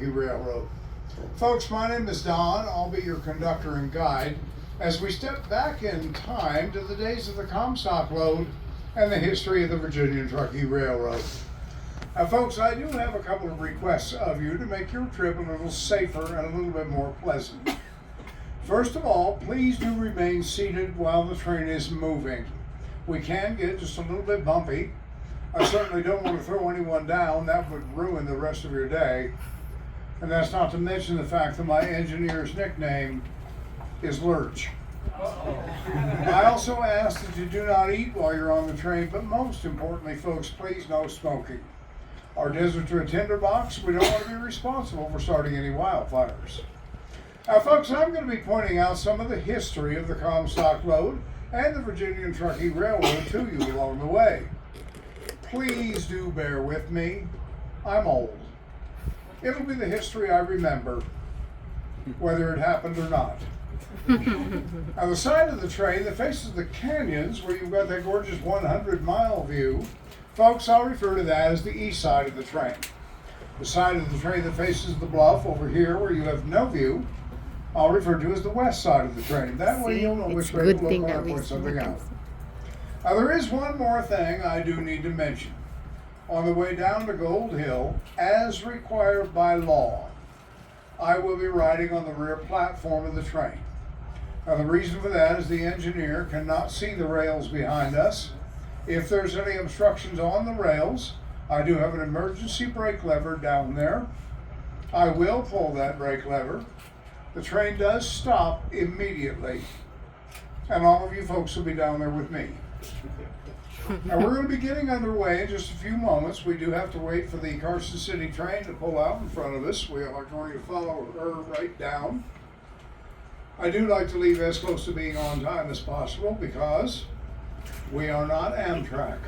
Truckee Railroad. Folks, my name is Don. I'll be your conductor and guide as we step back in time to the days of the Comstock load and the history of the Virginia Truckee Railroad. Now, folks, I do have a couple of requests of you to make your trip a little safer and a little bit more pleasant. First of all, please do remain seated while the train is moving. We can get just a little bit bumpy. I certainly don't want to throw anyone down. That would ruin the rest of your day. And that's not to mention the fact that my engineer's nickname is Lurch. I also ask that you do not eat while you're on the train, but most importantly, folks, please no smoking. Our deserter tinderbox, we don't want to be responsible for starting any wildfires. Now, folks, I'm going to be pointing out some of the history of the Comstock load and the Virginia and Truckee Railroad to you along the way. Please do bear with me. I'm old. It'll be the history I remember, whether it happened or not. Now, the side of the train that faces the canyons, where you've got that gorgeous 100-mile view, folks, I'll refer to that as the east side of the train. The side of the train that faces the bluff over here, where you have no view, I'll refer to as the west side of the train. That way you'll know which way to look when I point something out. Now, there is one more thing I do need to mention. On the way down to Gold Hill, as required by law, I will be riding on the rear platform of the train. Now, the reason for that is the engineer cannot see the rails behind us. If there's any obstructions on the rails, I do have an emergency brake lever down there. I will pull that brake lever. The train does stop immediately, and all of you folks will be down there with me. Now, we're going to be getting underway in just a few moments. We do have to wait for the Carson City train to pull out in front of us. We are going to follow her right down. I do like to leave as close to being on time as possible because we are not Amtrak.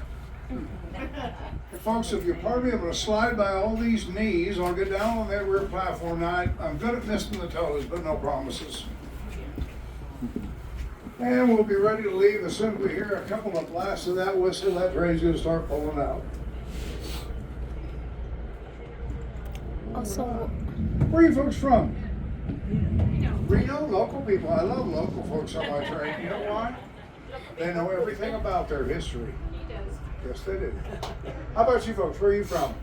Folks, if you'll pardon me, I'm going to slide by all these knees. I'll get down on that rear platform. Now, I'm good at missing the toes, but no promises. And we'll be ready to leave as soon as we hear a couple of blasts of that whistle. That train's going to start pulling out. Also, where are you folks from? Reno, local people. I love local folks on my train. You know why? They know everything about their history. Yes, they do. How about you folks? Where are you from?